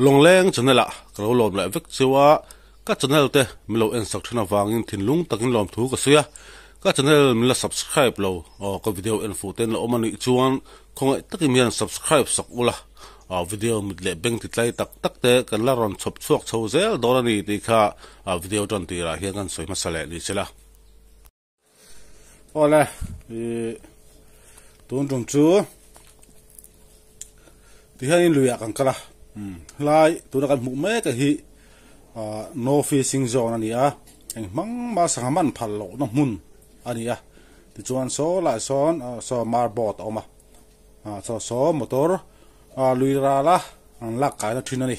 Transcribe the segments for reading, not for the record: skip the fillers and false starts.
long leng channel a kalo lom la vek chewa ka channel te milo en sak thana wangin thinlung takin lom thu ka suya ka channel mila subscribe lo ka video en foten lo omani chuan khongai takimian subscribe sak ula video midle beng titlai tak tak te kan la ron chop chuak chho zel dorani ti kha video ton ti ra hian kan soi masale ni chela ola tun tum chu ti hain luya kan kala lai tu na kan mu me ka hi no fishing zone ani a eng mang ma sangaman phal lo na mun ani a ti chuan so la son so mar bot oma so motor lui ra la ang lak ka na thin ani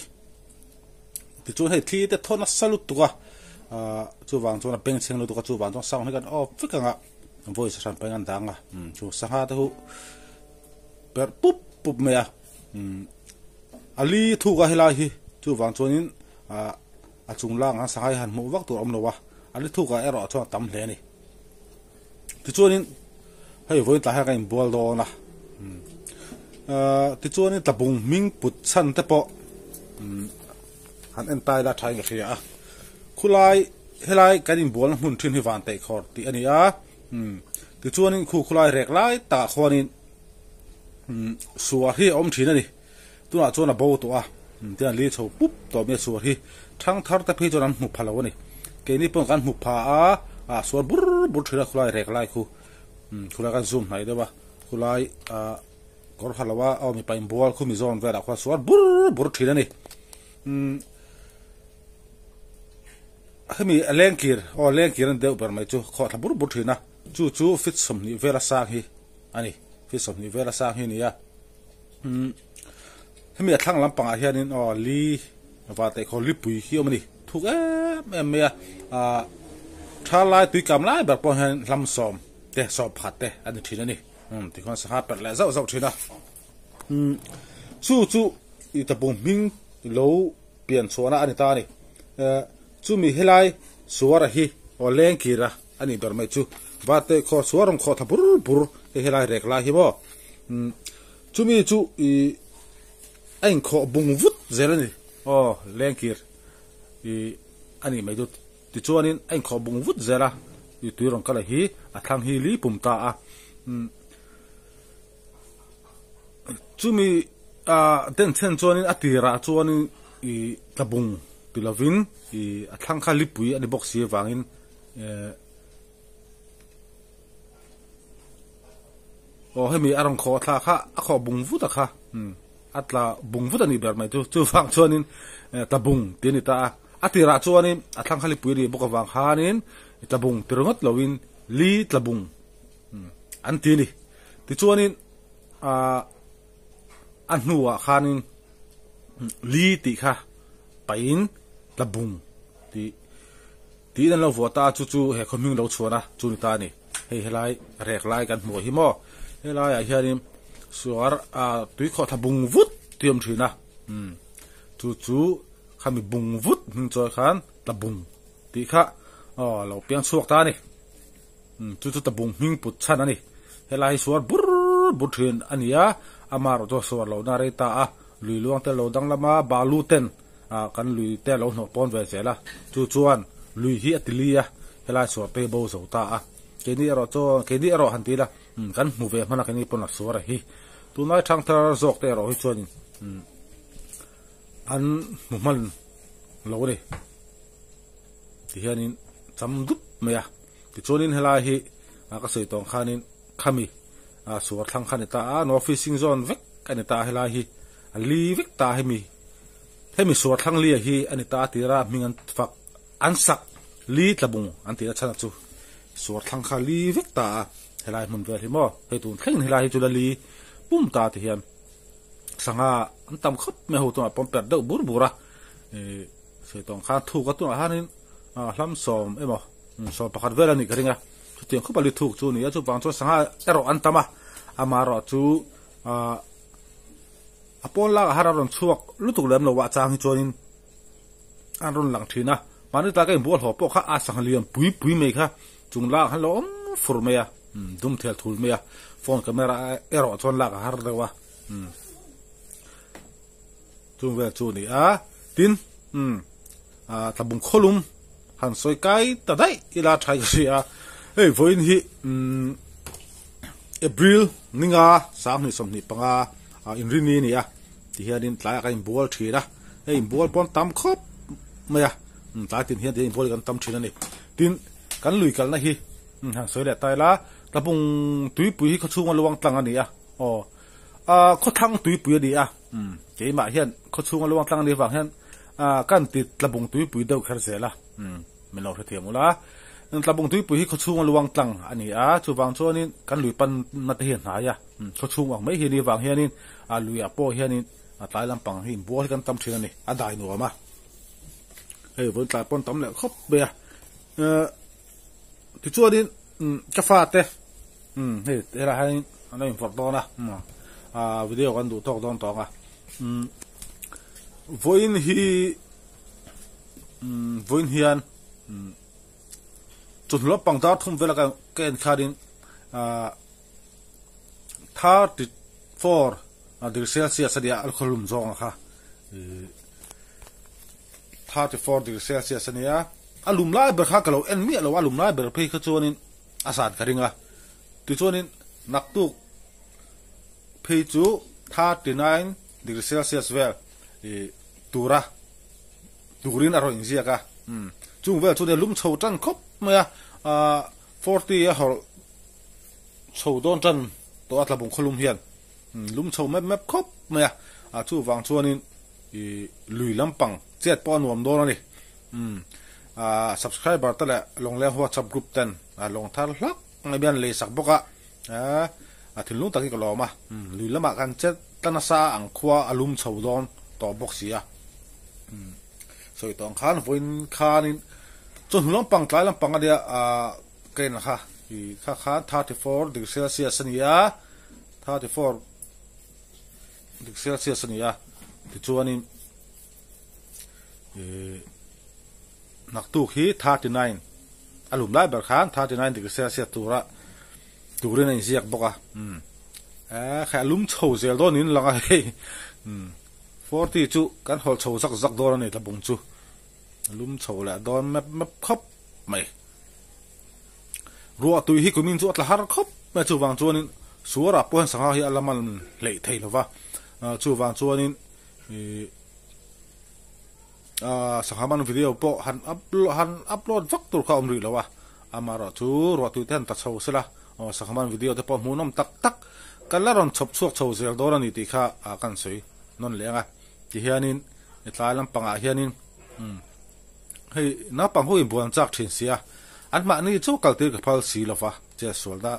ti chuan hei thli te thona salut tu ka chu wang chuan peng cheng lo tu ka chu wang chuan sang he kan fikanga voice san pa ngan danga chu sanga ta hu per pup me a ali thu ga hela hi chu wang chuanin a chung lang a sangai han mu wak tur om lo wa ali thu ga ero chuan tam hle ni ti chuanin hei voi ta ha ka in bol do na ti chuanin tabung ming put chan te po han en tai la thai ga khia khulai helai kanin bol hun thin hi van te khor ti ani a ti chuanin khulai rek lai ta khwanin suwa hi om thin ani tuna chuan a bo to a ti an li chho pup to me suwa hi thang thar ta phi chuan mu phalo ni ke ni pon kan mu pha a suwa bur thira khulai rek lai khu khulai kan zoom nai de ba khulai kor halawa mi pain bol khu mi zon vera khwa suwa bur thira ni hemi lengkir an deu per mai chu kho tha bur thina chu fit som ni vera sa hi ani fit som ni vera sa hi ni ya hemi athlang lampang a hianin li wa te kho li pui hi omani thuk me thalai tui kam lai ber po han lam som te so phat te ani thina ni ti khon sa ha per la zau thina chu i ta bom ming lo pian chona ani ta ni chu mi helai suara hi leng kira ani ber mai chu wa te kho suaram kho tha bur te helai rek la hi bo chu mi chu i ein kho bung vut zelani leng kir i ani mai du ti chuanin ein kho bung vut zela i tuirong kala hi a thang hi li pum ta a chumi den chen chuanin atira chuanin i tabung pilavin i athang kha lipui ani box hi wangin hemi arang kho tha kha a kho bung vut kha atla bung vut ani ber mai chu wang chuanin tabung tini ta atira chuanin athang kha lipui ri boka wang hanin tabung tirongot lowin li tabung an tini ti chuanin anhuwa khanin li ti kha pain tabung ti dan lo vota chu he khoming lo chuana chu ni ta ni hei helai rek lai kan mo hi mo helai a hianim suar tui kho thabung vut tiam thina chu khami bung vut hin choi khan tabung ti kha lo piang suak ta ni chu tabung hing put chan ani helai suar bur thin ania amar do suar lo na re ta lui luang te lo dang lama balu ten kan lui te lo no pon ve zela chuan lui hi atilia helai so pe bo so ta ke ni ro han ti la kan mu ve mana ke ni pon la so ra hi tu nai thang thar zok te ro hi chuan an mu mal lo re ti hianin cham dup me ya ti chuanin helai hi ka sei tong khanin khami suar thang khan ta no fishing zone vek kan ta helai hi ali vek ta hemi suar thang li hi ani ta tira mingan fak ansak li tlabung anti a chana chu suar thang kha li vek ta helai mun ver hi mo he tun khen helai chu li pum ta ti hian sanga an tam khop me ho to pom per do bura se tong kha thu ka tu hanin hlam som emo so pakhat ver ani garinga chu tiang khop ali thu chu ni chu wang chu sanga ero antama amaro chu apon la hararon chuak lutuk lem lo wa chang chonin anron lang thina mani ta ka bol ho po kha a sang liam pui me kha chung la han lo fur me ya dum thel thul me ya phone camera ero chon la har dewa chung về chu ni tin tlabung kholum han soi kai ta dai ila thai ria ei voin hi April ninga sang ni som ni panga in rini ni ti hianin tlai ka in bol thira ei bol pon tam khop maya tlai tin hian in bol kan tam thina ni tin kan lui kal na hi han soi le tai la tlabung tui pui hi khachung luang tlang ani kho thang tui pui di ke ma hian khachung luang tlang ni wang hian kan ti tlabung tui pui deuh khar zela men lo thiamula tlabung tui pui hi khachung luang tlang ani chu wang chuanin kan lui pan na te hian haya khachung wang mai hi ni wang hianin lui po hianin tlai lampang hi bol kan tam thina ni dai no ma ei von tlai pon tam le khop be ti chuanin ka fa te hei era hai ana in for dona video kan du tok don tonga voin hian chun lo pang da thum vela ka ken kharin 34 degree Celsius dia alkolum zong kha 34 degree Celsius ania alum lai ber kha kalo en mi alo alum lai ber phei kha chuanin asat karinga ti chuanin naktu phei chu 39 degree Celsius vel turin aro inzia ka chung vel chu de lum chho tan khop maya 40 a hol chho don tan to atla bung kholum hian lum chho map khop maya chu wang chuanin lui lampang chet pon nuam don ani subscriber ta la long le WhatsApp group ten long thar hlak ngai bian le sak boka thil lu taki ko loma lui lama kan chet tana sa ang khwa alum chho don to box sia soi tong khan voin khanin chon long pang tlai lampang adia ken kha kha 34 degree Celsius ania 34 degree Celsius ania ti chuanin naktu hi 39 alum lai ber khan 39 degree Celsius turin in ziak boka kha alum chho zel don in langa hei 40 chu kan hol chho zak don ani tlabung chu alum chho la don map khop mai ruwa tu hi kumin chu atla har khop ma chu wang chuanin suara pon sanga hi alaman lei thei lova chu wang chuanin sanghaman video po han upload vak tur kha umri lawa amaro chu ro tu ten ta chho sela sanghaman video te po munom tak kalaron chop chuak chho zel dorani ti kha kan soi non lenga ti hianin etlai lampanga hianin hei na pang ho in buan chak thin sia an ma ni chu kalte ka phal si lova che solda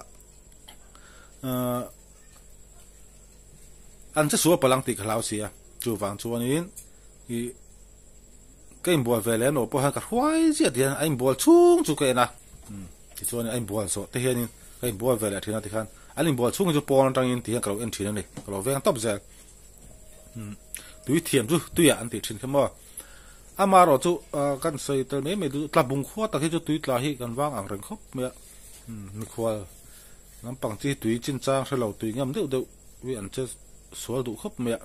an che suwa palang ti khalau sia chu wang chuanin i cái bùa về lên ở bùa cả khoai gì thì anh bùa chung chú cái na thì cho nên anh bùa số thế hiện cái bùa về lại thì nó thì khăn anh bùa chung cho bùa trong in thì cái anh chỉ này cái về top giờ túi thiềm chú túi anh thì trên cái mò mà rồi chú cái sợi tơ mấy chú tập bung khoa ta cái chú túi là hi cái vang ăn rừng khóc mẹ mình khoa nắm bằng chỉ túi trên trang sẽ lâu túi ngâm đều vì anh chơi số đủ khóc mẹ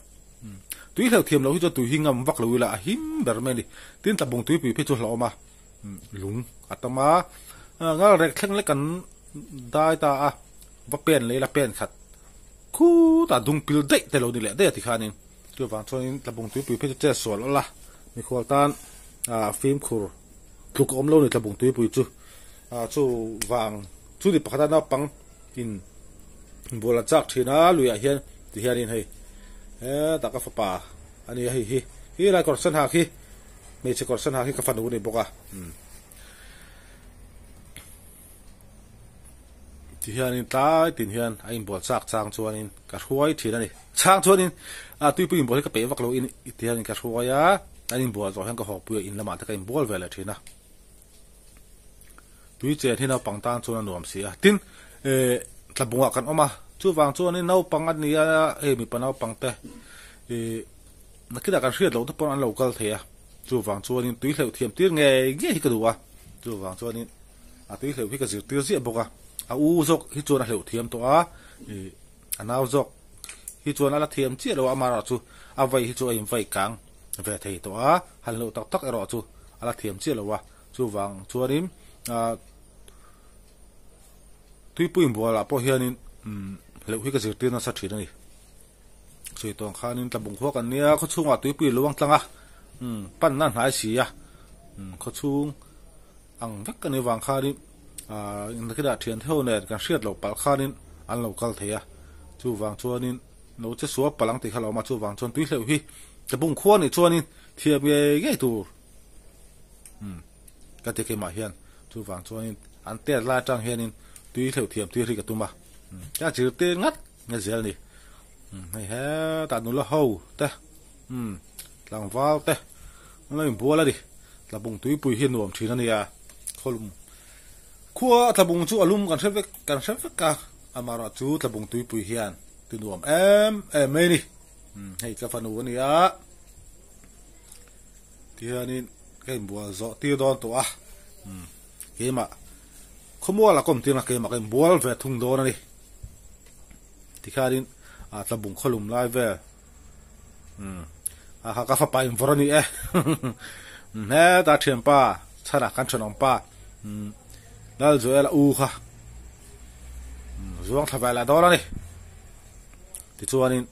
túi theo thiềm lâu cho túi hình ngầm vắt lâu là hiếm bờ mày đi tin tập bùng túi bị phê chuột lọ mà lúng atama ngã rẹt khăng lấy cắn đai ta vắt pen lấy là pen khát khu ta dung pil dậy tại lâu đi lẹ đấy thì khai nên tôi vàng cho nên tập bùng túi bị phê chuột sổ là mình khoa tan phim khur thuộc ôm lâu này tập bùng túi bị chu chu vàng chu đi bắt nó bằng in bùa là chắc thì nó lùi hiền thì hiền nên hay ta ka fapa ani hi la korsan ha khi me che korsan ha khi ka fanu ni boka ti hian ta tin hian ai bol sak chang chuanin ka huai thina ni chang chuanin tui pu bol ka pe vak lo in ti hian ka huaya ani bol zo han ka hok pu in lama ta ka bol vela thina tui che thina pangtan chuan nuam sia tin tlabunga kan oma chu wang chu ani nau pang ani mi panau pang te nakida kan hriat lo te pon an local thea chu wang chu ani tui hleu thiam tir nge hi ka duwa chu wang chu ani tui hleu hi ka zir tir zia boka u zok hi chu na hleu thiam to anaw zok hi chuan ala thiam chi lo amara chu avai hi chu aim vai kang ve thei to a hal lo tak tak ero chu ala thiam chi lo wa chu wang chuanin tuipuin bola po hianin lo hi ka zirtin na sa thina ni sui tong khanin tlabung khuak an nia kho chunga tuipui luang tlanga pan na hnai si a kho chung ang vek kan ni wang khanin in kida thian theu net kan hriat lo pal khanin an lo kal theya chu wang chuanin no che suwa palang ti khalo ma chu wang chuan tui hleu hi tlabung khuwa ni chuanin thiam ge tu ka te ke ma hian chu wang chuanin an te la tang hianin tui hleu thiam tui ri ka tuma cha chir te ngat nge zel ni hay ha ta nu la ho te lang vào te nó làm bùa là đi là bùng túi bùi hiền nuông chỉ nó này à khom khua là bùng chú alum cần xếp vết cả amara chú là bùng túi bùi hiền từ nuông em ấy đi hay cái phần nuông này á thì nên cái bùa rõ tiêu đòn tổ à cái mà không mua là công ty là cái mà cái bùa về thùng đòn này thì khai đến ta bùng khom lại về ka fa pa invorani ne ta thiam pa chara kan chonong pa dal zo ela u kha zuang thawai la dor ani ti chuanin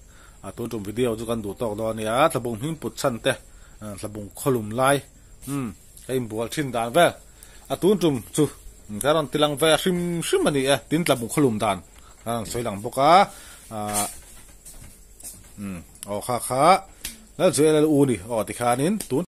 ton tum video chu kan du tok do ni a tlabung hing put chan te tlabung kholum lai kai bol thin dan ve tun tum chu karon tilang ve hrim ani tin tlabung kholum dan soilang boka o kha แล้วเจออะไรอูนี่อ๋อที่ขานินตุน